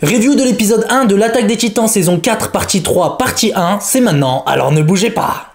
Review de l'épisode 1 de l'Attaque des Titans saison 4 partie 3 partie 1, c'est maintenant, alors ne bougez pas.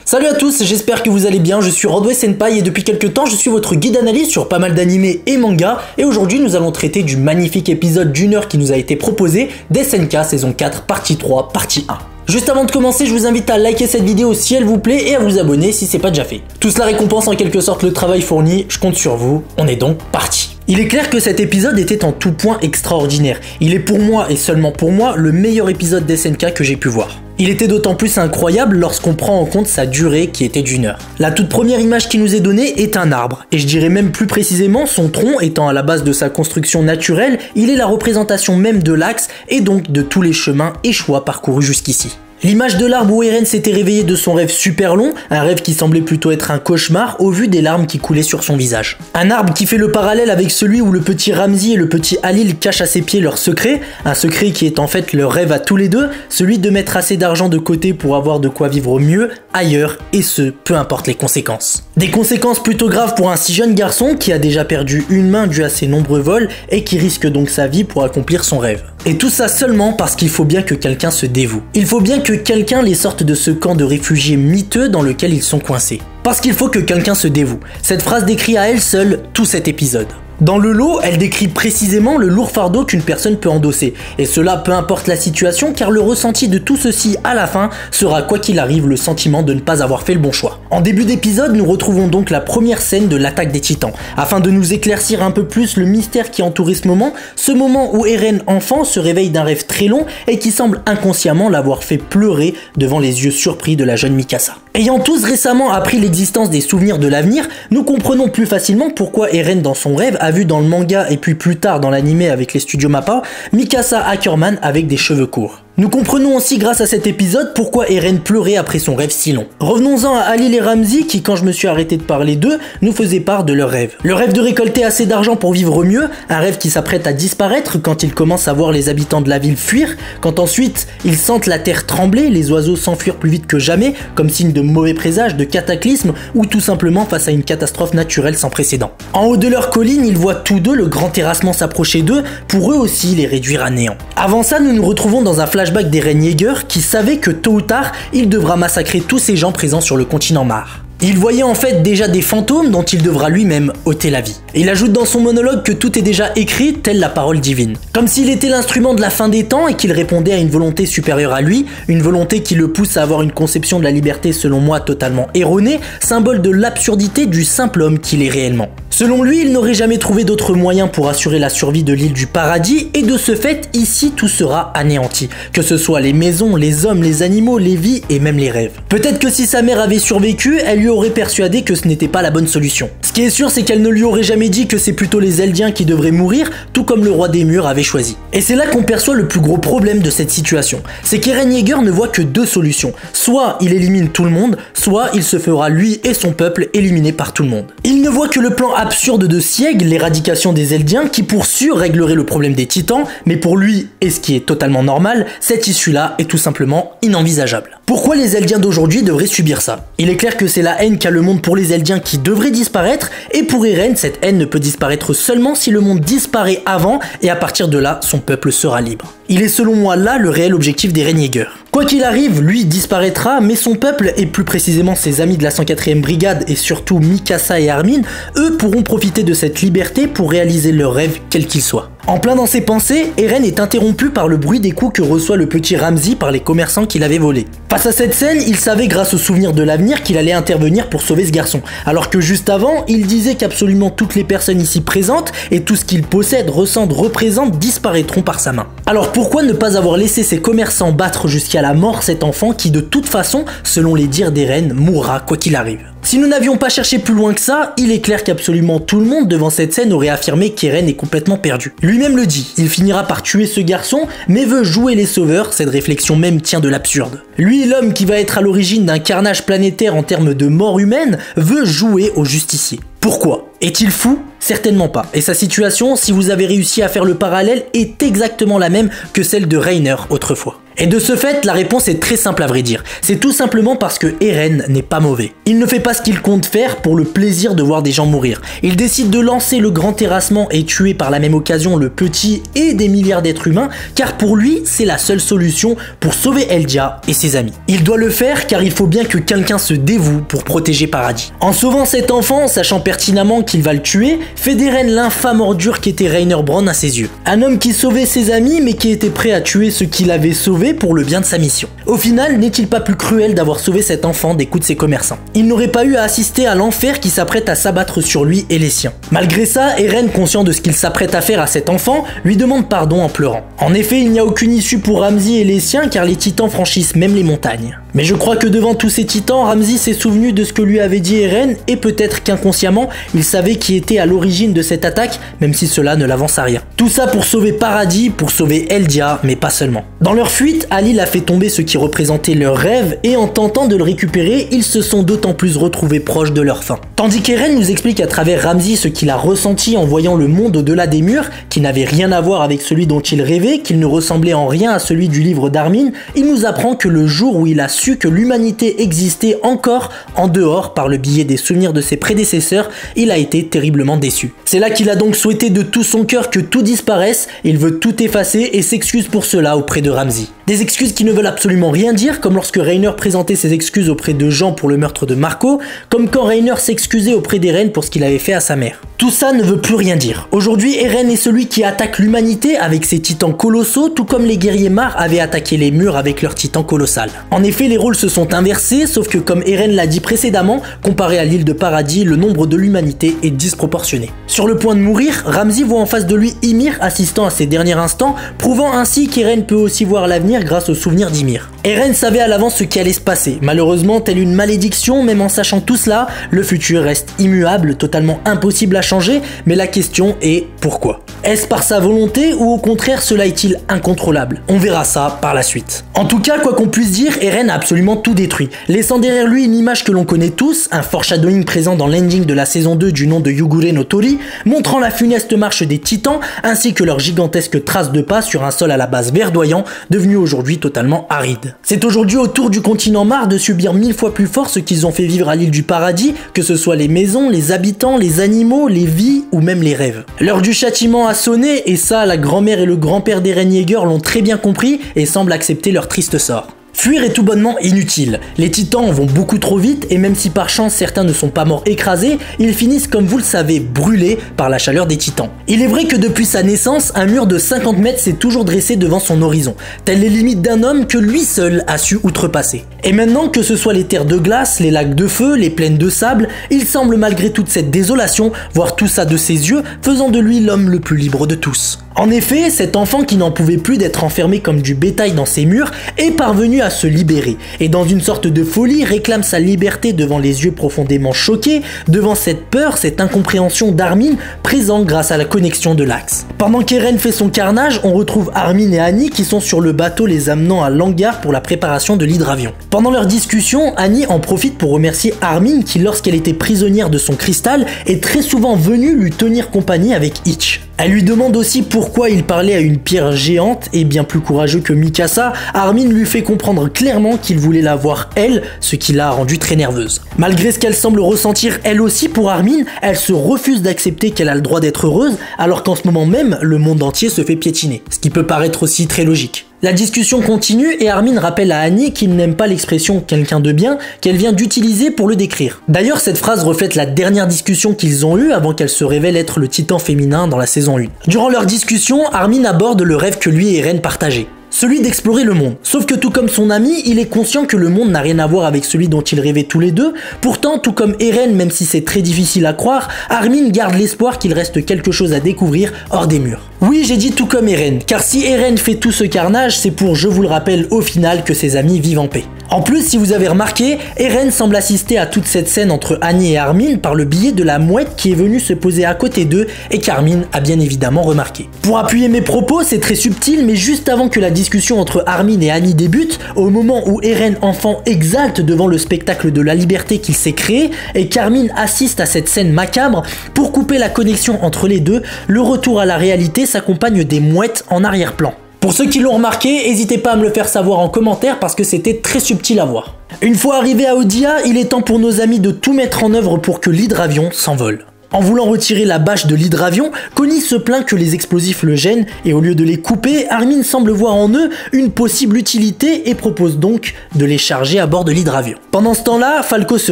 Salut à tous, j'espère que vous allez bien, je suis Rodway Senpai et depuis quelques temps je suis votre guide d'analyse sur pas mal d'animés et mangas et aujourd'hui nous allons traiter du magnifique épisode d'1 heure qui nous a été proposé d'SNK saison 4 partie 3 partie 1. Juste avant de commencer, je vous invite à liker cette vidéo si elle vous plaît et à vous abonner si c'est pas déjà fait. Tout cela récompense en quelque sorte le travail fourni, je compte sur vous, on est donc parti. Il est clair que cet épisode était en tout point extraordinaire. Il est pour moi et seulement pour moi le meilleur épisode d'SNK que j'ai pu voir. Il était d'autant plus incroyable lorsqu'on prend en compte sa durée qui était d'1 heure. La toute première image qui nous est donnée est un arbre, et je dirais même plus précisément son tronc étant à la base de sa construction naturelle, il est la représentation même de l'axe et donc de tous les chemins et choix parcourus jusqu'ici. L'image de l'arbre où Eren s'était réveillé de son rêve super long, un rêve qui semblait plutôt être un cauchemar au vu des larmes qui coulaient sur son visage. Un arbre qui fait le parallèle avec celui où le petit Ramzi et le petit Halil cachent à ses pieds leur secret, un secret qui est en fait leur rêve à tous les deux, celui de mettre assez d'argent de côté pour avoir de quoi vivre mieux, ailleurs, et ce, peu importe les conséquences. Des conséquences plutôt graves pour un si jeune garçon qui a déjà perdu une main dû à ses nombreux vols et qui risque donc sa vie pour accomplir son rêve. Et tout ça seulement parce qu'il faut bien que quelqu'un se dévoue. Il faut bien que quelqu'un les sorte de ce camp de réfugiés miteux dans lequel ils sont coincés. Parce qu'il faut que quelqu'un se dévoue. Cette phrase décrit à elle seule tout cet épisode. Dans le lot, elle décrit précisément le lourd fardeau qu'une personne peut endosser, et cela peu importe la situation car le ressenti de tout ceci à la fin sera quoi qu'il arrive le sentiment de ne pas avoir fait le bon choix. En début d'épisode, nous retrouvons donc la première scène de l'attaque des Titans, afin de nous éclaircir un peu plus le mystère qui entourait ce moment où Eren enfant se réveille d'un rêve très long et qui semble inconsciemment l'avoir fait pleurer devant les yeux surpris de la jeune Mikasa. Ayant tous récemment appris l'existence des souvenirs de l'avenir, nous comprenons plus facilement pourquoi Eren dans son rêve a vu dans le manga et puis plus tard dans l'animé avec les studios Mappa, Mikasa Ackerman avec des cheveux courts. Nous comprenons aussi grâce à cet épisode pourquoi Eren pleurait après son rêve si long. Revenons-en à Halil et Ramzi qui, quand je me suis arrêté de parler d'eux, nous faisaient part de leur rêve. Le rêve de récolter assez d'argent pour vivre mieux, un rêve qui s'apprête à disparaître quand ils commencent à voir les habitants de la ville fuir, quand ensuite ils sentent la terre trembler, les oiseaux s'enfuir plus vite que jamais, comme signe de mauvais présage, de cataclysme ou tout simplement face à une catastrophe naturelle sans précédent. En haut de leur colline, ils voient tous deux le grand terrassement s'approcher d'eux pour eux aussi les réduire à néant. Avant ça, nous nous retrouvons dans un flashback d'Eren Yeager qui savait que tôt ou tard, il devra massacrer tous ces gens présents sur le continent Mar. Il voyait en fait déjà des fantômes dont il devra lui-même ôter la vie. Il ajoute dans son monologue que tout est déjà écrit, telle la parole divine. Comme s'il était l'instrument de la fin des temps et qu'il répondait à une volonté supérieure à lui, une volonté qui le pousse à avoir une conception de la liberté selon moi totalement erronée, symbole de l'absurdité du simple homme qu'il est réellement. Selon lui, il n'aurait jamais trouvé d'autre moyen pour assurer la survie de l'île du paradis et de ce fait, ici tout sera anéanti. Que ce soit les maisons, les hommes, les animaux, les vies et même les rêves. Peut-être que si sa mère avait survécu, elle lui aurait persuadé que ce n'était pas la bonne solution. Ce qui est sûr, c'est qu'elle ne lui aurait jamais dit que c'est plutôt les Eldiens qui devraient mourir, tout comme le roi des murs avait choisi. Et c'est là qu'on perçoit le plus gros problème de cette situation. C'est qu'Eren Yeager ne voit que deux solutions. Soit il élimine tout le monde, soit il se fera lui et son peuple éliminer par tout le monde. Il ne voit que le plan absurde de Sieg, l'éradication des Eldiens, qui pour sûr réglerait le problème des titans, mais pour lui, et ce qui est totalement normal, cette issue-là est tout simplement inenvisageable. Pourquoi les Eldiens d'aujourd'hui devraient subir ça? Il est clair que c'est la haine qu'a le monde pour les Eldiens qui devrait disparaître, et pour Eren, cette haine ne peut disparaître seulement si le monde disparaît avant, et à partir de là, son peuple sera libre. Il est selon moi là le réel objectif d'Eren Yeager. Quoi qu'il arrive, lui disparaîtra, mais son peuple, et plus précisément ses amis de la 104e brigade et surtout Mikasa et Armin, eux pourront profiter de cette liberté pour réaliser leurs rêves quels qu'ils soient. En plein dans ses pensées, Eren est interrompu par le bruit des coups que reçoit le petit Ramzi par les commerçants qu'il avait volés. Face à cette scène, il savait grâce au souvenir de l'avenir qu'il allait intervenir pour sauver ce garçon, alors que juste avant, il disait qu'absolument toutes les personnes ici présentes et tout ce qu'il possède, ressent, représente disparaîtront par sa main. Alors pourquoi ne pas avoir laissé ces commerçants battre jusqu'à la mort cet enfant qui de toute façon, selon les dires d'Eren, mourra quoi qu'il arrive? Si nous n'avions pas cherché plus loin que ça, il est clair qu'absolument tout le monde devant cette scène aurait affirmé qu'Eren est complètement perdu. Lui-même le dit, il finira par tuer ce garçon, mais veut jouer les sauveurs, cette réflexion même tient de l'absurde. Lui, l'homme qui va être à l'origine d'un carnage planétaire en termes de mort humaine, veut jouer au justicier. Pourquoi? Est-il fou? Certainement pas. Et sa situation, si vous avez réussi à faire le parallèle, est exactement la même que celle de Reiner autrefois. Et de ce fait, la réponse est très simple à vrai dire. C'est tout simplement parce que Eren n'est pas mauvais. Il ne fait pas ce qu'il compte faire pour le plaisir de voir des gens mourir. Il décide de lancer le grand terrassement et tuer par la même occasion le petit et des milliards d'êtres humains, car pour lui, c'est la seule solution pour sauver Eldia et ses amis. Il doit le faire car il faut bien que quelqu'un se dévoue pour protéger Paradis. En sauvant cet enfant, sachant pertinemment qu'il va le tuer, fait d'Eren l'infâme ordure qu'était Reiner Braun à ses yeux. Un homme qui sauvait ses amis mais qui était prêt à tuer ceux qu'il avait sauvés pour le bien de sa mission. Au final, n'est-il pas plus cruel d'avoir sauvé cet enfant des coups de ses commerçants? Il n'aurait pas eu à assister à l'enfer qui s'apprête à s'abattre sur lui et les siens. Malgré ça, Eren, conscient de ce qu'il s'apprête à faire à cet enfant, lui demande pardon en pleurant. En effet, il n'y a aucune issue pour Ramsay et les siens car les titans franchissent même les montagnes. Mais je crois que devant tous ces titans, Ramsay s'est souvenu de ce que lui avait dit Eren et peut-être qu'inconsciemment, il savait qui était à l'origine de cette attaque, même si cela ne l'avance à rien. Tout ça pour sauver Paradis, pour sauver Eldia, mais pas seulement. Dans leur fuite, Alil a fait tomber ce qui représentait leur rêve et en tentant de le récupérer, ils se sont d'autant plus retrouvés proches de leur fin. Tandis qu'Eren nous explique à travers Ramsay ce qu'il a ressenti en voyant le monde au-delà des murs, qui n'avait rien à voir avec celui dont il rêvait, qu'il ne ressemblait en rien à celui du livre d'Armin, il nous apprend que le jour où il a su que l'humanité existait encore en dehors par le biais des souvenirs de ses prédécesseurs, il a été terriblement déçu. C'est là qu'il a donc souhaité de tout son cœur que tout disparaisse, il veut tout effacer et s'excuse pour cela auprès de Ramsay. Des excuses qui ne veulent absolument rien dire, comme lorsque Reiner présentait ses excuses auprès de Jean pour le meurtre de Marco, comme quand Reiner s'excusait auprès d'Eren pour ce qu'il avait fait à sa mère. Tout ça ne veut plus rien dire. Aujourd'hui, Eren est celui qui attaque l'humanité avec ses titans colossaux, tout comme les guerriers Mar avaient attaqué les murs avec leurs titans colossales. En effet, les rôles se sont inversés, sauf que comme Eren l'a dit précédemment, comparé à l'île de Paradis, le nombre de l'humanité est disproportionné. Sur le point de mourir, Ramsay voit en face de lui Ymir assistant à ses derniers instants, prouvant ainsi qu'Eren peut aussi voir l'avenir grâce aux souvenirs d'Ymir. Eren savait à l'avance ce qui allait se passer. Malheureusement, telle une malédiction, même en sachant tout cela, le futur reste immuable, totalement impossible à changer, mais la question est pourquoi? Est-ce par sa volonté ou au contraire cela est-il incontrôlable? On verra ça par la suite. En tout cas, quoi qu'on puisse dire, Eren a absolument tout détruit, laissant derrière lui une image que l'on connaît tous, un foreshadowing présent dans l'ending de la saison 2 du nom de Yugure no Tori, montrant la funeste marche des titans ainsi que leurs gigantesques traces de pas sur un sol à la base verdoyant, devenu aujourd'hui totalement aride. C'est aujourd'hui au tour du continent Mar de subir 1000 fois plus fort ce qu'ils ont fait vivre à l'île du Paradis, que ce soit les maisons, les habitants, les animaux, les vies ou même les rêves. L'heure du châtiment a sonné et ça, la grand-mère et le grand-père d'Eren Yeager l'ont très bien compris et semblent accepter leur triste sort. Fuir est tout bonnement inutile. Les titans vont beaucoup trop vite et même si par chance certains ne sont pas morts écrasés, ils finissent comme vous le savez brûlés par la chaleur des titans. Il est vrai que depuis sa naissance, un mur de 50 mètres s'est toujours dressé devant son horizon, telles les limites d'un homme que lui seul a su outrepasser. Et maintenant que ce soit les terres de glace, les lacs de feu, les plaines de sable, il semble malgré toute cette désolation voir tout ça de ses yeux, faisant de lui l'homme le plus libre de tous. En effet, cet enfant qui n'en pouvait plus d'être enfermé comme du bétail dans ses murs est parvenu à se libérer et dans une sorte de folie réclame sa liberté devant les yeux profondément choqués, devant cette peur, cette incompréhension d'Armin présent grâce à la connexion de l'axe. Pendant qu'Eren fait son carnage, on retrouve Armin et Annie qui sont sur le bateau les amenant à l'hangar pour la préparation de l'hydravion. Pendant leur discussion, Annie en profite pour remercier Armin qui lorsqu'elle était prisonnière de son cristal est très souvent venue lui tenir compagnie avec Itch. Elle lui demande aussi pourquoi il parlait à une pierre géante et bien plus courageux que Mikasa, Armin lui fait comprendre clairement qu'il voulait la voir elle, ce qui l'a rendue très nerveuse. Malgré ce qu'elle semble ressentir elle aussi pour Armin, elle se refuse d'accepter qu'elle a le droit d'être heureuse alors qu'en ce moment même, le monde entier se fait piétiner, ce qui peut paraître aussi très logique. La discussion continue et Armin rappelle à Annie qu'il n'aime pas l'expression « quelqu'un de bien » qu'elle vient d'utiliser pour le décrire. D'ailleurs, cette phrase reflète la dernière discussion qu'ils ont eue avant qu'elle se révèle être le titan féminin dans la saison 1. Durant leur discussion, Armin aborde le rêve que lui et Eren partageaient. Celui d'explorer le monde. Sauf que tout comme son ami, il est conscient que le monde n'a rien à voir avec celui dont ils rêvaient tous les deux. Pourtant, tout comme Eren, même si c'est très difficile à croire, Armin garde l'espoir qu'il reste quelque chose à découvrir hors des murs. Oui, j'ai dit tout comme Eren, car si Eren fait tout ce carnage, c'est pour, je vous le rappelle, au final que ses amis vivent en paix. En plus, si vous avez remarqué, Eren semble assister à toute cette scène entre Annie et Armin par le biais de la mouette qui est venue se poser à côté d'eux et qu'Armin a bien évidemment remarqué. Pour appuyer mes propos, c'est très subtil, mais juste avant que la discussion entre Armin et Annie débute, au moment où Eren enfant exalte devant le spectacle de la liberté qu'il s'est créé et qu'Armin assiste à cette scène macabre, pour couper la connexion entre les deux, le retour à la réalité s'accompagne des mouettes en arrière-plan. Pour ceux qui l'ont remarqué, n'hésitez pas à me le faire savoir en commentaire parce que c'était très subtil à voir. Une fois arrivé à Odia, il est temps pour nos amis de tout mettre en œuvre pour que l'hydravion s'envole. En voulant retirer la bâche de l'hydravion, Connie se plaint que les explosifs le gênent et au lieu de les couper, Armin semble voir en eux une possible utilité et propose donc de les charger à bord de l'hydravion. Pendant ce temps-là, Falco se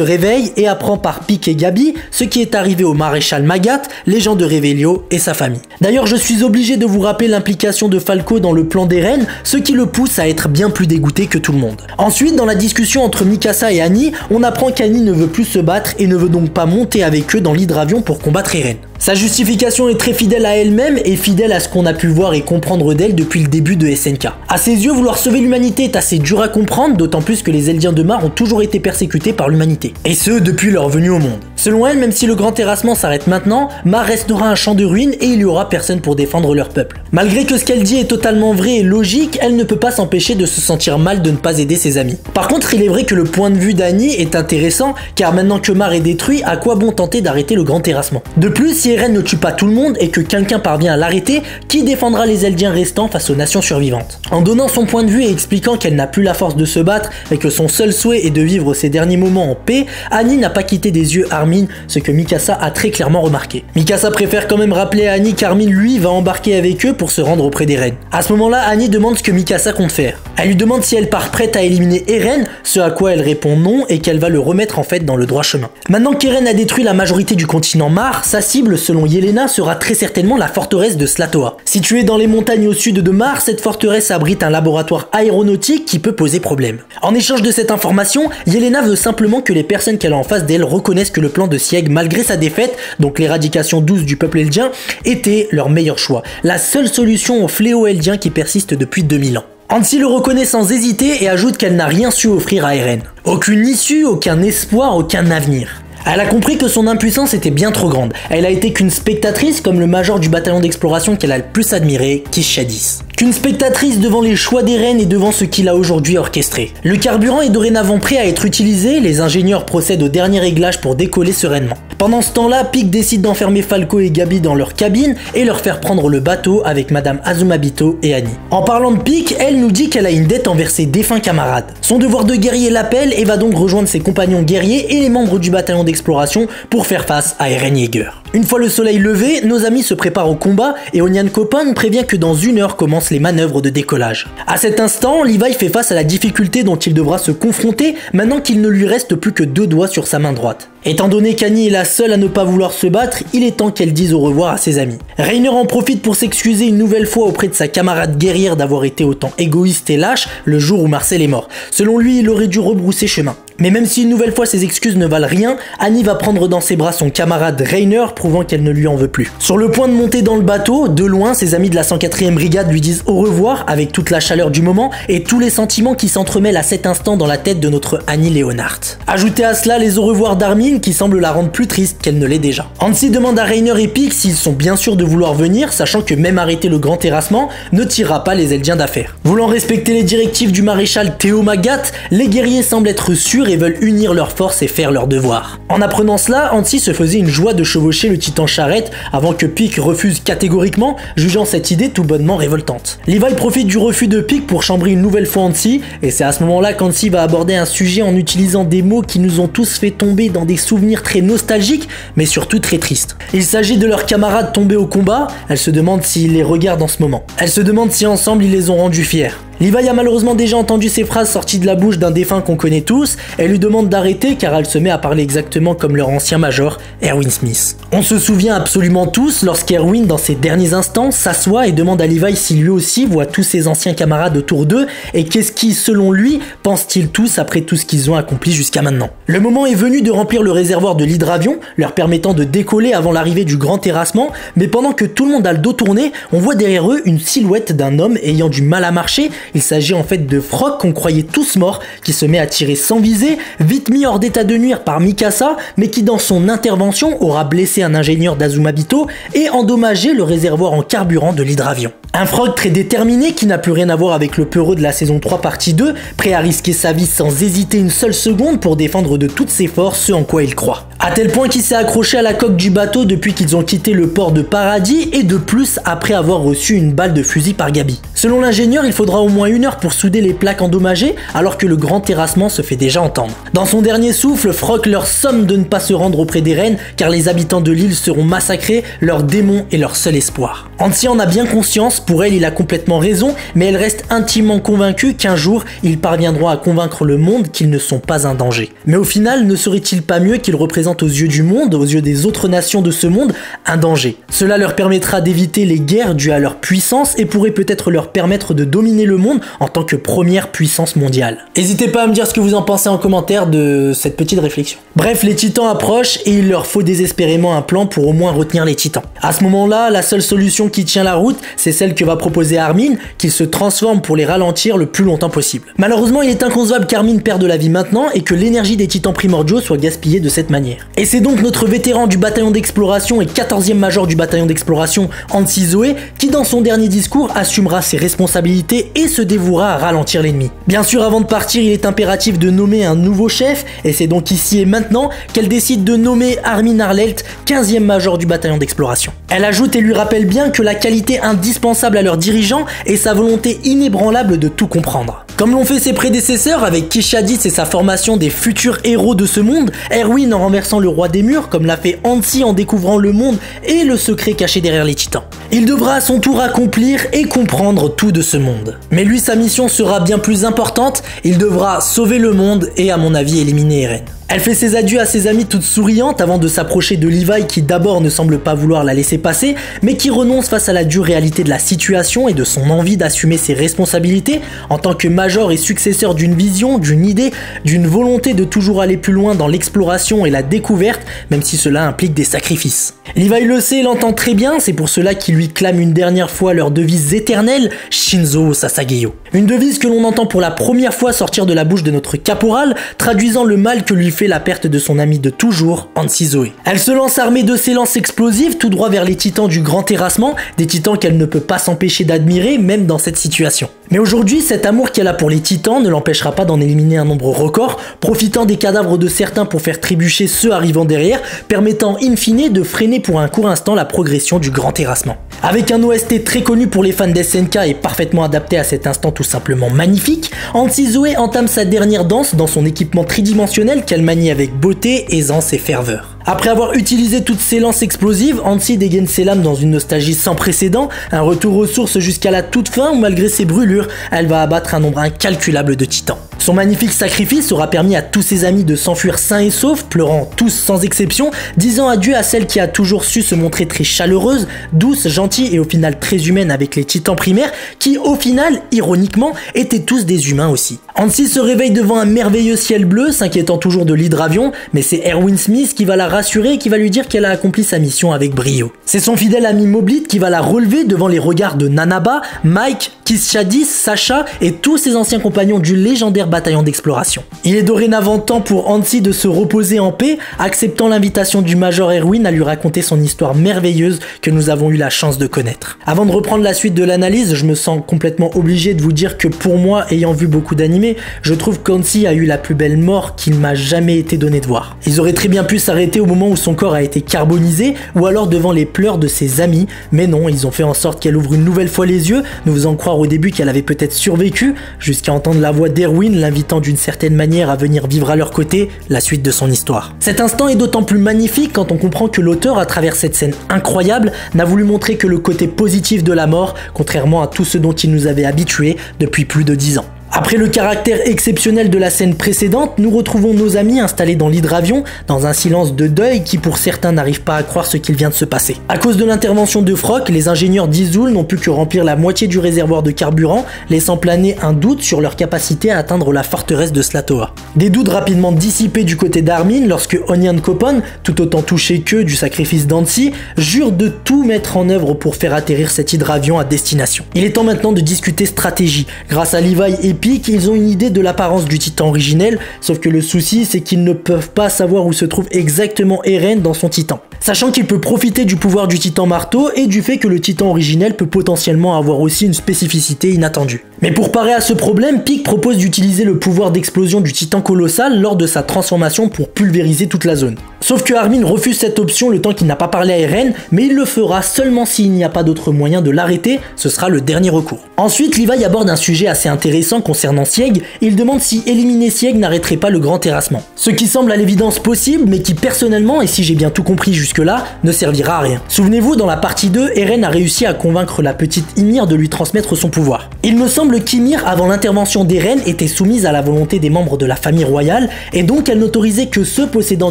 réveille et apprend par Pieck et Gabi ce qui est arrivé au maréchal Magat, les gens de Revelio et sa famille. D'ailleurs, je suis obligé de vous rappeler l'implication de Falco dans le plan d'Eren, ce qui le pousse à être bien plus dégoûté que tout le monde. Ensuite, dans la discussion entre Mikasa et Annie, on apprend qu'Annie ne veut plus se battre et ne veut donc pas monter avec eux dans l'hydravion pour combattre Eren. Sa justification est très fidèle à elle-même et fidèle à ce qu'on a pu voir et comprendre d'elle depuis le début de SNK. À ses yeux, vouloir sauver l'humanité est assez dur à comprendre, d'autant plus que les Eldiens de Mar ont toujours été persécutés par l'humanité. Et ce, depuis leur venue au monde. Selon elle, même si le grand terrassement s'arrête maintenant, Mar restera un champ de ruines et il y aura personne pour défendre leur peuple. Malgré que ce qu'elle dit est totalement vrai et logique, elle ne peut pas s'empêcher de se sentir mal de ne pas aider ses amis. Par contre, il est vrai que le point de vue d'Annie est intéressant, car maintenant que Mar est détruit, à quoi bon tenter d'arrêter le grand terrassement? De plus, si Eren ne tue pas tout le monde et que quelqu'un parvient à l'arrêter, qui défendra les Eldiens restants face aux nations survivantes? En donnant son point de vue et expliquant qu'elle n'a plus la force de se battre et que son seul souhait est de vivre ses derniers moments en paix, Annie n'a pas quitté des yeux Armin, ce que Mikasa a très clairement remarqué. Mikasa préfère quand même rappeler à Annie qu'Armin lui va embarquer avec eux pour se rendre auprès d'Eren. À ce moment-là, Annie demande ce que Mikasa compte faire. Elle lui demande si elle part prête à éliminer Eren, ce à quoi elle répond non et qu'elle va le remettre en fait dans le droit chemin. Maintenant qu'Eren a détruit la majorité du continent Mar, sa cible selon Yelena sera très certainement la forteresse de Slatoa. Située dans les montagnes au sud de Mar, cette forteresse abrite un laboratoire aéronautique qui peut poser problème. En échange de cette information, Yelena veut simplement que les personnes qu'elle a en face d'elle reconnaissent que le plan de Sieg, malgré sa défaite, donc l'éradication douce du peuple eldien, était leur meilleur choix, la seule solution au fléau eldien qui persiste depuis 2000 ans. Hansi le reconnaît sans hésiter et ajoute qu'elle n'a rien su offrir à Eren. Aucune issue, aucun espoir, aucun avenir. Elle a compris que son impuissance était bien trop grande. Elle a été qu'une spectatrice comme le major du bataillon d'exploration qu'elle a le plus admiré, Kiss Shadis. Qu'une spectatrice devant les choix d'Eren et devant ce qu'il a aujourd'hui orchestré. Le carburant est dorénavant prêt à être utilisé, les ingénieurs procèdent au dernier réglage pour décoller sereinement. Pendant ce temps-là, Pieck décide d'enfermer Falco et Gabi dans leur cabine et leur faire prendre le bateau avec Madame Azumabito et Annie. En parlant de Pieck, elle nous dit qu'elle a une dette envers ses défunts camarades. Son devoir de guerrier l'appelle et va donc rejoindre ses compagnons guerriers et les membres du bataillon d'exploration pour faire face à Eren Yeager. Une fois le soleil levé, nos amis se préparent au combat et Onyan Copan prévient que dans 1 heure commencent les manœuvres de décollage. À cet instant, Levi fait face à la difficulté dont il devra se confronter maintenant qu'il ne lui reste plus que 2 doigts sur sa main droite. Étant donné qu'Annie est la seule à ne pas vouloir se battre, il est temps qu'elle dise au revoir à ses amis. Reiner en profite pour s'excuser une nouvelle fois auprès de sa camarade guerrière d'avoir été autant égoïste et lâche le jour où Marcel est mort. Selon lui, il aurait dû rebrousser chemin. Mais même si une nouvelle fois ses excuses ne valent rien, Annie va prendre dans ses bras son camarade Reiner, prouvant qu'elle ne lui en veut plus. Sur le point de monter dans le bateau, de loin, ses amis de la 104e brigade lui disent au revoir avec toute la chaleur du moment et tous les sentiments qui s'entremêlent à cet instant dans la tête de notre Annie Leonhardt. Ajoutez à cela les au revoir d'Armin qui semblent la rendre plus triste qu'elle ne l'est déjà. Hansi demande à Reiner et Pieck s'ils sont bien sûrs de vouloir venir, sachant que même arrêter le grand terrassement ne tirera pas les Eldiens d'affaire. Voulant respecter les directives du maréchal Théo Magat, les guerriers semblent être sûrs et veulent unir leurs forces et faire leur devoir. En apprenant cela, Hansi se faisait une joie de chevaucher le titan charrette avant que Pieck refuse catégoriquement, jugeant cette idée tout bonnement révoltante. Levi profite du refus de Pieck pour chambrer une nouvelle fois Hansi, et c'est à ce moment-là qu'Hansi va aborder un sujet en utilisant des mots qui nous ont tous fait tomber dans des souvenirs très nostalgiques, mais surtout très tristes. Il s'agit de leurs camarades tombés au combat, elle se demande s'ils les regardent en ce moment. Elle se demande si ensemble ils les ont rendus fiers. Levi a malheureusement déjà entendu ces phrases sorties de la bouche d'un défunt qu'on connaît tous, elle lui demande d'arrêter car elle se met à parler exactement comme leur ancien major, Erwin Smith. On se souvient absolument tous lorsqu'Erwin, dans ses derniers instants, s'assoit et demande à Levi si lui aussi voit tous ses anciens camarades autour d'eux et qu'est-ce qui, selon lui, pensent-ils tous après tout ce qu'ils ont accompli jusqu'à maintenant. Le moment est venu de remplir le réservoir de l'hydravion, leur permettant de décoller avant l'arrivée du grand terrassement, mais pendant que tout le monde a le dos tourné, on voit derrière eux une silhouette d'un homme ayant du mal à marcher. Il s'agit en fait de Frog qu'on croyait tous morts, qui se met à tirer sans viser, vite mis hors d'état de nuire par Mikasa, mais qui dans son intervention aura blessé un ingénieur d'Azumabito et endommagé le réservoir en carburant de l'hydravion. Un Frog très déterminé qui n'a plus rien à voir avec le peureux de la saison 3 partie 2, prêt à risquer sa vie sans hésiter une seule seconde pour défendre de toutes ses forces ce en quoi il croit. À tel point qu'il s'est accroché à la coque du bateau depuis qu'ils ont quitté le port de Paradis et de plus après avoir reçu une balle de fusil par Gabi. Selon l'ingénieur, il faudra au moins 1 heure pour souder les plaques endommagées alors que le grand terrassement se fait déjà entendre. Dans son dernier souffle, Frog leur somme de ne pas se rendre auprès des reines car les habitants de l'île seront massacrés, leurs démons est leur seul espoir. Hansi en a bien conscience, pour elle il a complètement raison, mais elle reste intimement convaincue qu'un jour ils parviendront à convaincre le monde qu'ils ne sont pas un danger. Mais au final, ne serait-il pas mieux qu'ils représentent aux yeux du monde, aux yeux des autres nations de ce monde, un danger? Cela leur permettra d'éviter les guerres dues à leur puissance et pourrait peut-être leur permettre de dominer le monde en tant que première puissance mondiale. N'hésitez pas à me dire ce que vous en pensez en commentaire de cette petite réflexion. Bref, les titans approchent et il leur faut désespérément un plan pour au moins retenir les titans. À ce moment-là, la seule solution qui tient la route, c'est celle que va proposer Armin, qu'il se transforme pour les ralentir le plus longtemps possible. Malheureusement, il est inconcevable qu'Armin perde de la vie maintenant et que l'énergie des titans primordiaux soit gaspillée de cette manière. Et c'est donc notre vétéran du bataillon d'exploration et 14e major du bataillon d'exploration, Hansi Zoé, qui dans son dernier discours assumera ses responsabilités et se dévouera à ralentir l'ennemi. Bien sûr, avant de partir, il est impératif de nommer un nouveau chef, et c'est donc ici et maintenant qu'elle décide de nommer Armin Arlelt, 15e major du bataillon d'exploration. Elle ajoute et lui rappelle bien que la qualité indispensable à leur dirigeant est sa volonté inébranlable de tout comprendre. Comme l'ont fait ses prédécesseurs avec Kishadis et sa formation des futurs héros de ce monde, Erwin en renversant le roi des murs, comme l'a fait Hansi en découvrant le monde et le secret caché derrière les titans. Il devra à son tour accomplir et comprendre tout de ce monde. Mais lui, sa mission sera bien plus importante, il devra sauver le monde et à mon avis éliminer Eren. Elle fait ses adieux à ses amis toute souriante avant de s'approcher de Levi qui d'abord ne semble pas vouloir la laisser passer, mais qui renonce face à la dure réalité de la situation et de son envie d'assumer ses responsabilités en tant que major et successeur d'une vision, d'une idée, d'une volonté de toujours aller plus loin dans l'exploration et la découverte, même si cela implique des sacrifices. Levi le sait et l'entend très bien, c'est pour cela qu'il lui clame une dernière fois leur devise éternelle, Shinzo Sasageyo. Une devise que l'on entend pour la première fois sortir de la bouche de notre caporal, traduisant le mal que lui fait la perte de son ami de toujours, Hansi Zoé. Elle se lance armée de ses lances explosives tout droit vers les titans du grand terrassement, des titans qu'elle ne peut pas s'empêcher d'admirer même dans cette situation. Mais aujourd'hui, cet amour qu'elle a pour les titans ne l'empêchera pas d'en éliminer un nombre record, profitant des cadavres de certains pour faire trébucher ceux arrivant derrière, permettant in fine de freiner pour un court instant la progression du grand terrassement. Avec un OST très connu pour les fans d'SNK et parfaitement adapté à cet instant tout simplement magnifique, Hansi Zoé entame sa dernière danse dans son équipement tridimensionnel qu'elle manie avec beauté, aisance et ferveur. Après avoir utilisé toutes ses lances explosives, Hansi dégaine ses lames dans une nostalgie sans précédent, un retour aux sources jusqu'à la toute fin où malgré ses brûlures, elle va abattre un nombre incalculable de titans. Son magnifique sacrifice aura permis à tous ses amis de s'enfuir sains et saufs, pleurant tous sans exception, disant adieu à celle qui a toujours su se montrer très chaleureuse, douce, gentille et au final très humaine avec les titans primaires, qui au final, ironiquement, étaient tous des humains aussi. Hansi se réveille devant un merveilleux ciel bleu, s'inquiétant toujours de l'hydravion, mais c'est Erwin Smith qui va la rassurer et qui va lui dire qu'elle a accompli sa mission avec brio. C'est son fidèle ami Moblid qui va la relever devant les regards de Nanaba, Mike, Kishadis, Sacha et tous ses anciens compagnons du légendaire bataillon d'exploration. Il est dorénavant temps pour Hansi de se reposer en paix, acceptant l'invitation du Major Erwin à lui raconter son histoire merveilleuse que nous avons eu la chance de connaître. Avant de reprendre la suite de l'analyse, je me sens complètement obligé de vous dire que pour moi, ayant vu beaucoup d'animés, je trouve qu'Hansi a eu la plus belle mort qu'il m'a jamais été donné de voir. Ils auraient très bien pu s'arrêter au moment où son corps a été carbonisé ou alors devant les pleurs de ses amis, mais non, ils ont fait en sorte qu'elle ouvre une nouvelle fois les yeux, nous faisant croire au début qu'elle avait peut-être survécu, jusqu'à entendre la voix d'Erwin l'invitant d'une certaine manière à venir vivre à leur côté la suite de son histoire. Cet instant est d'autant plus magnifique quand on comprend que l'auteur, à travers cette scène incroyable, n'a voulu montrer que le côté positif de la mort, contrairement à tout ce dont il nous avait habitués depuis plus de 10 ans. Après le caractère exceptionnel de la scène précédente, nous retrouvons nos amis installés dans l'hydravion, dans un silence de deuil qui pour certains n'arrive pas à croire ce qu'il vient de se passer. À cause de l'intervention de Frog, les ingénieurs d'Izul n'ont pu que remplir la moitié du réservoir de carburant, laissant planer un doute sur leur capacité à atteindre la forteresse de Slatoa. Des doutes rapidement dissipés du côté d'Armin lorsque Onion Kopon, tout autant touché qu'eux du sacrifice d'Hansi, jure de tout mettre en œuvre pour faire atterrir cet hydravion à destination. Il est temps maintenant de discuter stratégie. Grâce à Levi et Pique, ils ont une idée de l'apparence du titan originel, sauf que le souci c'est qu'ils ne peuvent pas savoir où se trouve exactement Eren dans son titan. sachant qu'il peut profiter du pouvoir du titan marteau et du fait que le titan originel peut potentiellement avoir aussi une spécificité inattendue. Mais pour parer à ce problème, Pieck propose d'utiliser le pouvoir d'explosion du titan colossal lors de sa transformation pour pulvériser toute la zone. Sauf que Armin refuse cette option le temps qu'il n'a pas parlé à Eren, mais il le fera seulement s'il n'y a pas d'autre moyen de l'arrêter, ce sera le dernier recours. Ensuite, Levi aborde un sujet assez intéressant concernant Sieg, il demande si éliminer Sieg n'arrêterait pas le grand terrassement. Ce qui semble à l'évidence possible, mais qui personnellement, et si j'ai bien tout compris jusque-là, ne servira à rien. Souvenez-vous, dans la partie 2, Eren a réussi à convaincre la petite Ymir de lui transmettre son pouvoir. Il me semble qu'Ymir, avant l'intervention d'Eren, était soumise à la volonté des membres de la famille royale, et donc elle n'autorisait que ceux possédant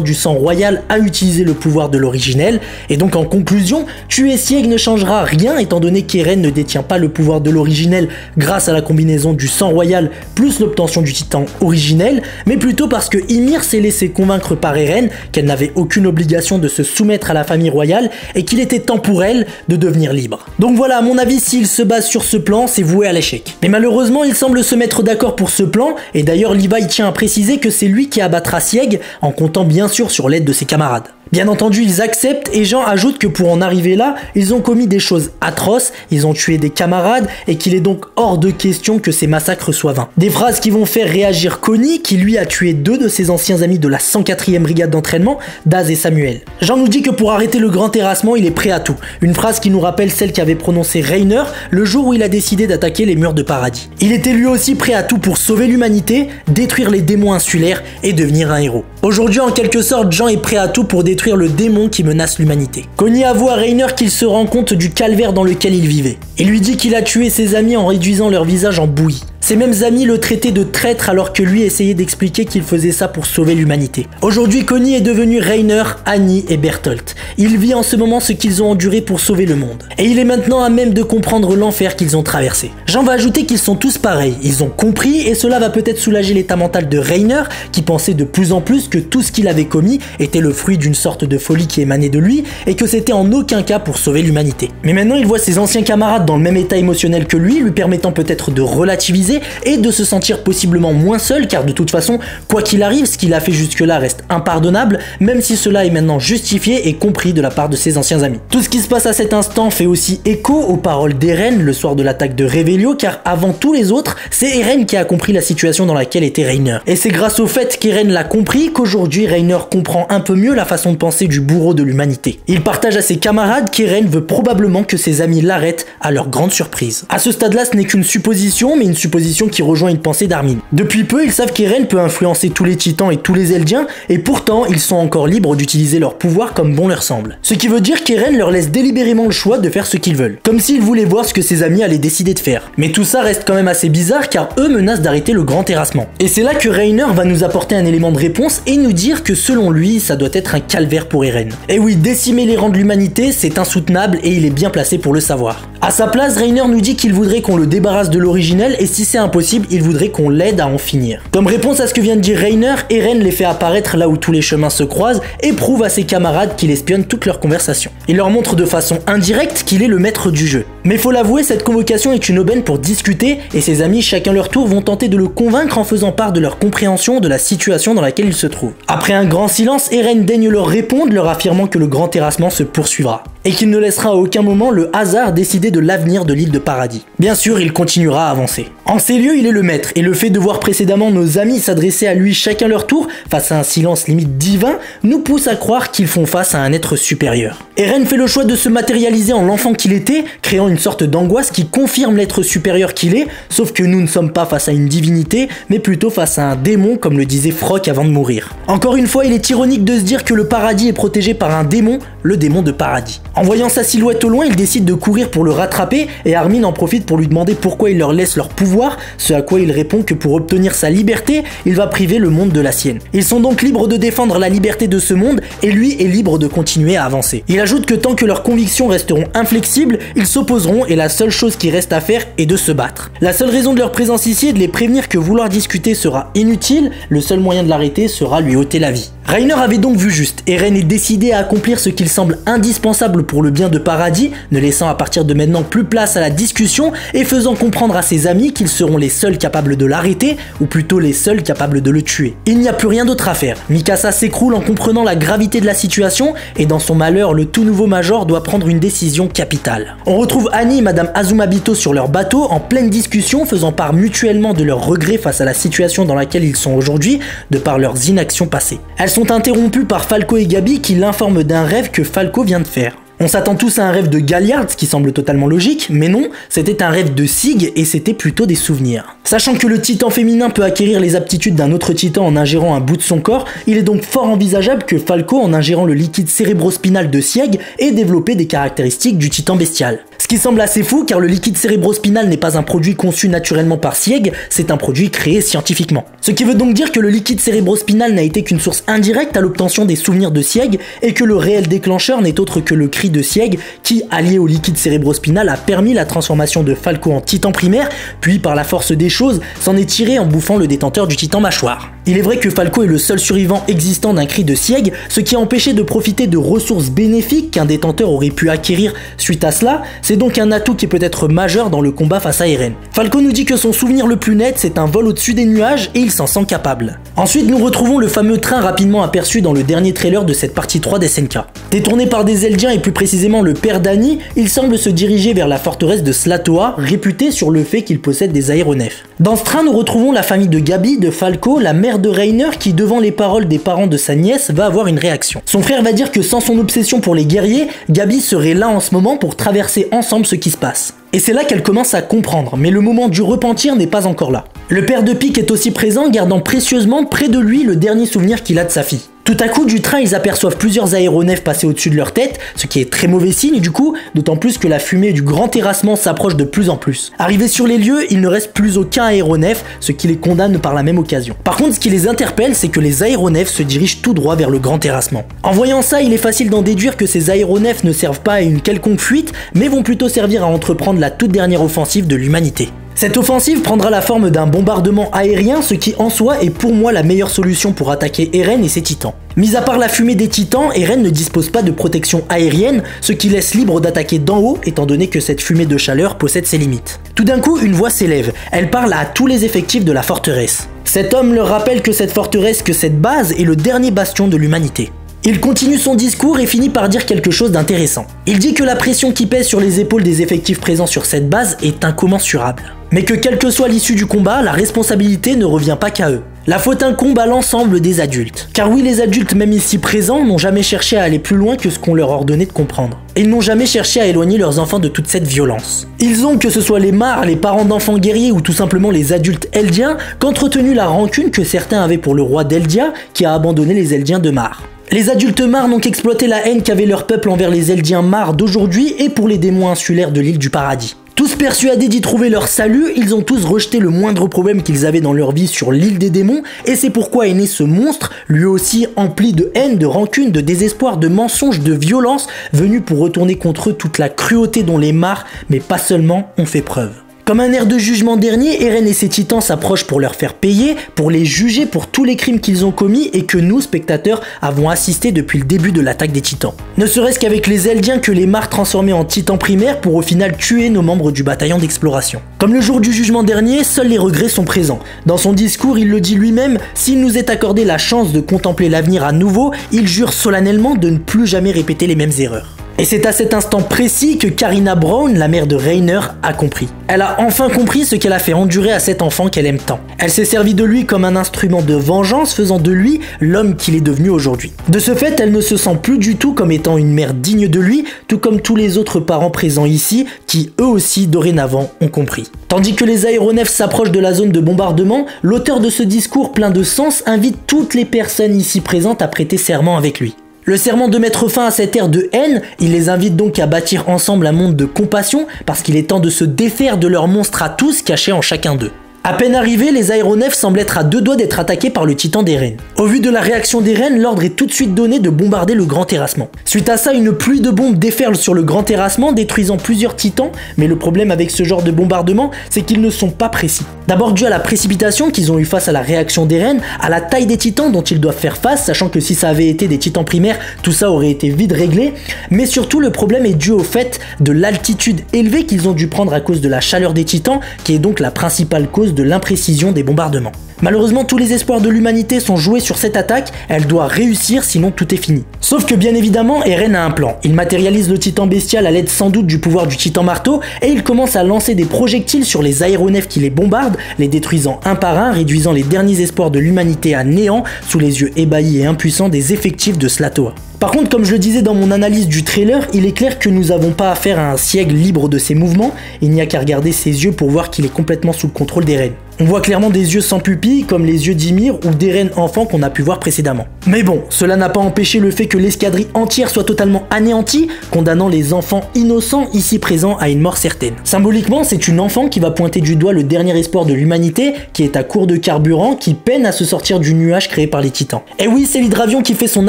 du sang royal à utiliser le pouvoir de l'originel, et donc en conclusion, tuer Sieg ne changera rien étant donné qu'Eren ne détient pas le pouvoir de l'originel grâce à la combinaison du sang royal plus l'obtention du titan originel, mais plutôt parce que Ymir s'est laissé convaincre par Eren qu'elle n'avait aucune obligation de se soumettre à la famille royale et qu'il était temps pour elle de devenir libre. Donc voilà, à mon avis, s'il se base sur ce plan, c'est voué à l'échec. Mais malheureusement, il semble se mettre d'accord pour ce plan, et d'ailleurs Levi tient à préciser que c'est lui qui abattra Sieg, en comptant bien sûr sur l'aide de ses camarades. Bien entendu, ils acceptent et Jean ajoute que pour en arriver là, ils ont commis des choses atroces, ils ont tué des camarades et qu'il est donc hors de question que ces massacres soient vains. Des phrases qui vont faire réagir Connie, qui lui a tué 2 de ses anciens amis de la 104e brigade d'entraînement, Daz et Samuel. Jean nous dit que pour arrêter le grand terrassement, il est prêt à tout. Une phrase qui nous rappelle celle qu'avait prononcée Reiner le jour où il a décidé d'attaquer les murs de paradis. Il était lui aussi prêt à tout pour sauver l'humanité, détruire les démons insulaires et devenir un héros. Aujourd'hui, en quelque sorte, Jean est prêt à tout pour détruire le démon qui menace l'humanité. Connie avoue à Reiner qu'il se rend compte du calvaire dans lequel il vivait. Il lui dit qu'il a tué ses amis en réduisant leur visage en bouillie. Ses mêmes amis le traitaient de traître alors que lui essayait d'expliquer qu'il faisait ça pour sauver l'humanité. Aujourd'hui, Connie est devenu Reiner, Annie et Bertolt. Il vit en ce moment ce qu'ils ont enduré pour sauver le monde. Et il est maintenant à même de comprendre l'enfer qu'ils ont traversé. Jean va ajouter qu'ils sont tous pareils, ils ont compris et cela va peut-être soulager l'état mental de Reiner qui pensait de plus en plus que tout ce qu'il avait commis était le fruit d'une sorte de folie qui émanait de lui et que c'était en aucun cas pour sauver l'humanité. Mais maintenant il voit ses anciens camarades dans le même état émotionnel que lui permettant peut-être de relativiser et de se sentir possiblement moins seul car de toute façon, quoi qu'il arrive, ce qu'il a fait jusque-là reste impardonnable même si cela est maintenant justifié et compris de la part de ses anciens amis. Tout ce qui se passe à cet instant fait aussi écho aux paroles d'Eren le soir de l'attaque de Revelio car avant tous les autres, c'est Eren qui a compris la situation dans laquelle était Reiner. Et c'est grâce au fait qu'Eren l'a compris qu'aujourd'hui Reiner comprend un peu mieux la façon de penser du bourreau de l'humanité. Il partage à ses camarades qu'Eren veut probablement que ses amis l'arrêtent à leur grande surprise. À ce stade-là, ce n'est qu'une supposition, mais une supposition qui rejoint une pensée d'Armin. Depuis peu, ils savent qu'Eren peut influencer tous les titans et tous les Eldiens, et pourtant, ils sont encore libres d'utiliser leur pouvoir comme bon leur semble. Ce qui veut dire qu'Eren leur laisse délibérément le choix de faire ce qu'ils veulent, comme s'ils voulaient voir ce que ses amis allaient décider de faire. Mais tout ça reste quand même assez bizarre car eux menacent d'arrêter le grand terrassement. Et c'est là que Reiner va nous apporter un élément de réponse et nous dire que selon lui, ça doit être un calvaire pour Eren. Et oui, décimer les rangs de l'humanité, c'est insoutenable et il est bien placé pour le savoir. À sa place, Reiner nous dit qu'il voudrait qu'on le débarrasse de l'originel et si c'est impossible, il voudrait qu'on l'aide à en finir. Comme réponse à ce que vient de dire Reiner, Eren les fait apparaître là où tous les chemins se croisent et prouve à ses camarades qu'il espionne toutes leurs conversations. Il leur montre de façon indirecte qu'il est le maître du jeu. Mais faut l'avouer, cette convocation est une aubaine pour discuter et ses amis chacun leur tour vont tenter de le convaincre en faisant part de leur compréhension de la situation dans laquelle il se trouve. Après un grand silence, Eren daigne leur répondre, leur affirmant que le grand terrassement se poursuivra et qu'il ne laissera à aucun moment le hasard décider de l'avenir de l'île de Paradis. Bien sûr, il continuera à avancer. En ces lieux, il est le maître et le fait de voir précédemment nos amis s'adresser à lui chacun leur tour face à un silence limite divin nous pousse à croire qu'ils font face à un être supérieur. Eren fait le choix de se matérialiser en l'enfant qu'il était, créant une sorte d'angoisse qui confirme l'être supérieur qu'il est, sauf que nous ne sommes pas face à une divinité, mais plutôt face à un démon comme le disait Frock avant de mourir. Encore une fois, il est ironique de se dire que le paradis est protégé par un démon, le démon de Paradis. En voyant sa silhouette au loin, il décide de courir pour le rattraper et Armin en profite pour lui demander pourquoi il leur laisse leur pouvoir, ce à quoi il répond que pour obtenir sa liberté, il va priver le monde de la sienne. Ils sont donc libres de défendre la liberté de ce monde et lui est libre de continuer à avancer. Il ajoute que tant que leurs convictions resteront inflexibles, ils s'opposeront et la seule chose qui reste à faire est de se battre. La seule raison de leur présence ici est de les prévenir que vouloir discuter sera inutile, le seul moyen de l'arrêter sera lui ôter la vie. Reiner avait donc vu juste, Eren est décidé à accomplir ce qu'il semble indispensable pour le bien de Paradis, ne laissant à partir de maintenant plus place à la discussion et faisant comprendre à ses amis qu'ils seront les seuls capables de l'arrêter, ou plutôt les seuls capables de le tuer. Il n'y a plus rien d'autre à faire. Mikasa s'écroule en comprenant la gravité de la situation, et dans son malheur, le tout nouveau Major doit prendre une décision capitale. On retrouve Annie et Madame Azumabito sur leur bateau, en pleine discussion, faisant part mutuellement de leurs regrets face à la situation dans laquelle ils sont aujourd'hui, de par leurs inactions passées. Elles sont interrompues par Falco et Gabi qui l'informent d'un rêve que Falco vient de faire. On s'attend tous à un rêve de Galliard, ce qui semble totalement logique, mais non, c'était un rêve de Sig et c'était plutôt des souvenirs. Sachant que le titan féminin peut acquérir les aptitudes d'un autre titan en ingérant un bout de son corps, il est donc fort envisageable que Falco, en ingérant le liquide cérébrospinal de Sieg, ait développé des caractéristiques du titan bestial. Ce qui semble assez fou car le liquide cérébrospinal n'est pas un produit conçu naturellement par Sieg, c'est un produit créé scientifiquement. Ce qui veut donc dire que le liquide cérébrospinal n'a été qu'une source indirecte à l'obtention des souvenirs de Sieg et que le réel déclencheur n'est autre que le cri de Sieg qui, allié au liquide cérébrospinal, a permis la transformation de Falco en titan primaire, puis par la force des choses, s'en est tiré en bouffant le détenteur du titan mâchoire. Il est vrai que Falco est le seul survivant existant d'un cri de Sieg, ce qui a empêché de profiter de ressources bénéfiques qu'un détenteur aurait pu acquérir suite à cela, c'est donc un atout qui peut être majeur dans le combat face à Eren. Falco nous dit que son souvenir le plus net c'est un vol au-dessus des nuages et il s'en sent capable. Ensuite nous retrouvons le fameux train rapidement aperçu dans le dernier trailer de cette partie 3 d'SNK. Détourné par des Eldiens et plus précisément le père d'Annie, il semble se diriger vers la forteresse de Slatoa, réputée sur le fait qu'il possède des aéronefs. Dans ce train nous retrouvons la famille de Gabi, de Falco, la mère de Reiner qui devant les paroles des parents de sa nièce va avoir une réaction. Son frère va dire que sans son obsession pour les guerriers, Gabi serait là en ce moment pour traverser ensemble ce qui se passe. Et c'est là qu'elle commence à comprendre, mais le moment du repentir n'est pas encore là. Le père de Pieck est aussi présent, gardant précieusement près de lui le dernier souvenir qu'il a de sa fille. Tout à coup, du train, ils aperçoivent plusieurs aéronefs passer au-dessus de leur tête, ce qui est très mauvais signe du coup, d'autant plus que la fumée du grand terrassement s'approche de plus en plus. Arrivés sur les lieux, il ne reste plus aucun aéronef, ce qui les condamne par la même occasion. Par contre, ce qui les interpelle, c'est que les aéronefs se dirigent tout droit vers le grand terrassement. En voyant ça, il est facile d'en déduire que ces aéronefs ne servent pas à une quelconque fuite, mais vont plutôt servir à entreprendre la toute dernière offensive de l'humanité. Cette offensive prendra la forme d'un bombardement aérien, ce qui en soi est pour moi la meilleure solution pour attaquer Eren et ses titans. Mis à part la fumée des titans, Eren ne dispose pas de protection aérienne, ce qui laisse libre d'attaquer d'en haut étant donné que cette fumée de chaleur possède ses limites. Tout d'un coup, une voix s'élève, elle parle à tous les effectifs de la forteresse. Cet homme leur rappelle que cette forteresse, que cette base est le dernier bastion de l'humanité. Il continue son discours et finit par dire quelque chose d'intéressant. Il dit que la pression qui pèse sur les épaules des effectifs présents sur cette base est incommensurable. Mais que quelle que soit l'issue du combat, la responsabilité ne revient pas qu'à eux. La faute incombe à l'ensemble des adultes. Car oui, les adultes, même ici présents, n'ont jamais cherché à aller plus loin que ce qu'on leur ordonnait de comprendre. Ils n'ont jamais cherché à éloigner leurs enfants de toute cette violence. Ils ont, que ce soit les mares, les parents d'enfants guerriers ou tout simplement les adultes eldiens, qu'entretenu la rancune que certains avaient pour le roi d'Eldia qui a abandonné les Eldiens de Mar. Les adultes Mar n'ont qu'exploité la haine qu'avait leur peuple envers les Eldiens Mar d'aujourd'hui et pour les démons insulaires de l'île du Paradis. Tous persuadés d'y trouver leur salut, ils ont tous rejeté le moindre problème qu'ils avaient dans leur vie sur l'île des démons, et c'est pourquoi est né ce monstre, lui aussi empli de haine, de rancune, de désespoir, de mensonges, de violence, venu pour retourner contre eux toute la cruauté dont les Mar, mais pas seulement, ont fait preuve. Comme un air de jugement dernier, Eren et ses titans s'approchent pour leur faire payer, pour les juger pour tous les crimes qu'ils ont commis et que nous, spectateurs, avons assisté depuis le début de l'attaque des titans. Ne serait-ce qu'avec les Eldiens que les Mar transformés en titans primaires pour au final tuer nos membres du bataillon d'exploration. Comme le jour du jugement dernier, seuls les regrets sont présents. Dans son discours, il le dit lui-même, s'il nous est accordé la chance de contempler l'avenir à nouveau, il jure solennellement de ne plus jamais répéter les mêmes erreurs. Et c'est à cet instant précis que Karina Brown, la mère de Reiner, a compris. Elle a enfin compris ce qu'elle a fait endurer à cet enfant qu'elle aime tant. Elle s'est servie de lui comme un instrument de vengeance, faisant de lui l'homme qu'il est devenu aujourd'hui. De ce fait, elle ne se sent plus du tout comme étant une mère digne de lui, tout comme tous les autres parents présents ici, qui eux aussi dorénavant ont compris. Tandis que les aéronefs s'approchent de la zone de bombardement, l'auteur de ce discours plein de sens invite toutes les personnes ici présentes à prêter serment avec lui. Le serment de mettre fin à cette ère de haine, il les invite donc à bâtir ensemble un monde de compassion parce qu'il est temps de se défaire de leurs monstres à tous cachés en chacun d'eux. À peine arrivés, les aéronefs semblent être à deux doigts d'être attaqués par le titan d'Eren. Au vu de la réaction d'Eren, l'ordre est tout de suite donné de bombarder le grand terrassement. Suite à ça, une pluie de bombes déferle sur le grand terrassement, détruisant plusieurs titans, mais le problème avec ce genre de bombardement, c'est qu'ils ne sont pas précis. D'abord dû à la précipitation qu'ils ont eu face à la réaction d'Eren, à la taille des titans dont ils doivent faire face, sachant que si ça avait été des titans primaires, tout ça aurait été vite réglé, mais surtout le problème est dû au fait de l'altitude élevée qu'ils ont dû prendre à cause de la chaleur des titans, qui est donc la principale cause de l'imprécision des bombardements. Malheureusement, tous les espoirs de l'humanité sont joués sur cette attaque, elle doit réussir sinon tout est fini. Sauf que bien évidemment, Eren a un plan. Il matérialise le titan bestial à l'aide sans doute du pouvoir du titan marteau et il commence à lancer des projectiles sur les aéronefs qui les bombardent, les détruisant un par un, réduisant les derniers espoirs de l'humanité à néant sous les yeux ébahis et impuissants des effectifs de Slatoa. Par contre, comme je le disais dans mon analyse du trailer, il est clair que nous n'avons pas affaire à un Sieg libre de ses mouvements, il n'y a qu'à regarder ses yeux pour voir qu'il est complètement sous le contrôle d'Eren. On voit clairement des yeux sans pupille, comme les yeux d'Ymir ou d'Eren enfant qu'on a pu voir précédemment. Mais bon, cela n'a pas empêché le fait que l'escadrille entière soit totalement anéantie, condamnant les enfants innocents ici présents à une mort certaine. Symboliquement, c'est une enfant qui va pointer du doigt le dernier espoir de l'humanité, qui est à court de carburant, qui peine à se sortir du nuage créé par les titans. Et oui, c'est l'hydravion qui fait son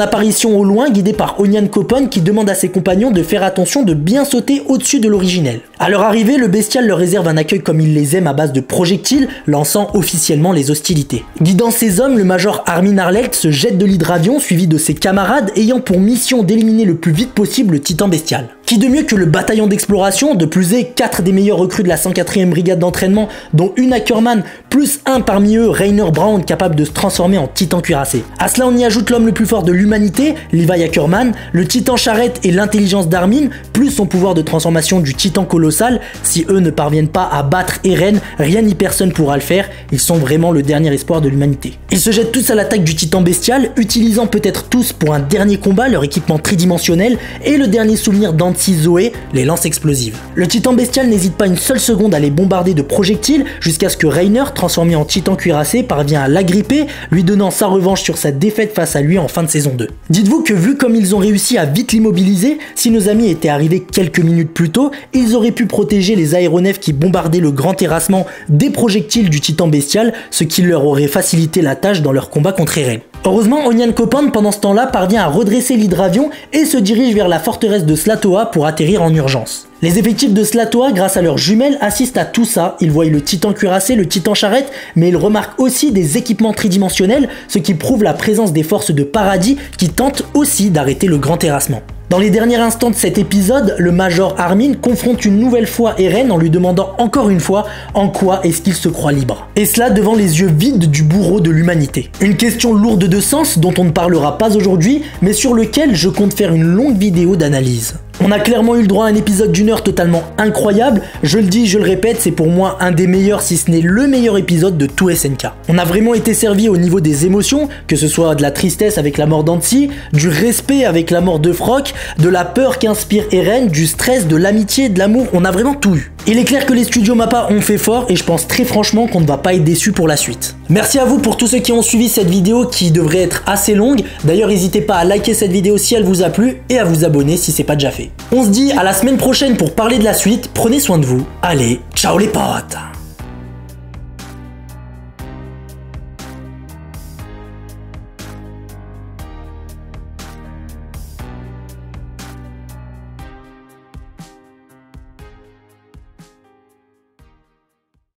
apparition au loin, guidé par Onian Copan, qui demande à ses compagnons de faire attention de bien sauter au-dessus de l'originel. À leur arrivée, le bestial leur réserve un accueil comme il les aime à base de projectiles, lançant officiellement les hostilités. Guidant ses hommes, le major Armin Arlelt se jette de l'hydravion suivi de ses camarades ayant pour mission d'éliminer le plus vite possible le titan bestial. Qui de mieux que le bataillon d'exploration, de plus est 4 des meilleurs recrues de la 104e brigade d'entraînement, dont une Ackerman, plus un parmi eux, Rainer Brown, capable de se transformer en titan cuirassé. À cela on y ajoute l'homme le plus fort de l'humanité, Levi Ackerman, le titan charrette et l'intelligence d'Armin, plus son pouvoir de transformation du titan colossal. Si eux ne parviennent pas à battre Eren, rien ni personne pourra le faire, ils sont vraiment le dernier espoir de l'humanité. Ils se jettent tous à l'attaque du titan bestial, utilisant peut-être tous pour un dernier combat leur équipement tridimensionnel et le dernier souvenir d'Anti Zoé, les lances explosives. Le titan bestial n'hésite pas une seule seconde à les bombarder de projectiles jusqu'à ce que Rainer, transformé en titan cuirassé, parvient à l'agripper, lui donnant sa revanche sur sa défaite face à lui en fin de saison 2. Dites-vous que vu comme ils ont réussi à vite l'immobiliser, si nos amis étaient arrivés quelques minutes plus tôt, ils auraient pu protéger les aéronefs qui bombardaient le grand terrassement des projectiles du titan bestial, ce qui leur aurait facilité la tâche dans leur combat contre Eren. Heureusement, Onian Copan, pendant ce temps-là, parvient à redresser l'hydravion et se dirige vers la forteresse de Slatoa pour atterrir en urgence. Les effectifs de Slatoa, grâce à leurs jumelles, assistent à tout ça. Ils voient le titan cuirassé, le titan charrette, mais ils remarquent aussi des équipements tridimensionnels, ce qui prouve la présence des forces de Paradis qui tentent aussi d'arrêter le grand terrassement. Dans les derniers instants de cet épisode, le major Armin confronte une nouvelle fois Eren en lui demandant encore une fois en quoi est-ce qu'il se croit libre. Et cela devant les yeux vides du bourreau de l'humanité. Une question lourde de sens dont on ne parlera pas aujourd'hui, mais sur lequel je compte faire une longue vidéo d'analyse. On a clairement eu le droit à un épisode d'1 heure totalement incroyable, je le dis, je le répète, c'est pour moi un des meilleurs si ce n'est le meilleur épisode de tout SNK. On a vraiment été servi au niveau des émotions, que ce soit de la tristesse avec la mort d'Anti, du respect avec la mort de Frock, de la peur qu'inspire Eren, du stress, de l'amitié, de l'amour, on a vraiment tout eu. Il est clair que les studios Mappa ont fait fort et je pense très franchement qu'on ne va pas être déçus pour la suite. Merci à vous pour tous ceux qui ont suivi cette vidéo qui devrait être assez longue. D'ailleurs, n'hésitez pas à liker cette vidéo si elle vous a plu et à vous abonner si c'est pas déjà fait. On se dit à la semaine prochaine pour parler de la suite. Prenez soin de vous. Allez, ciao les potes!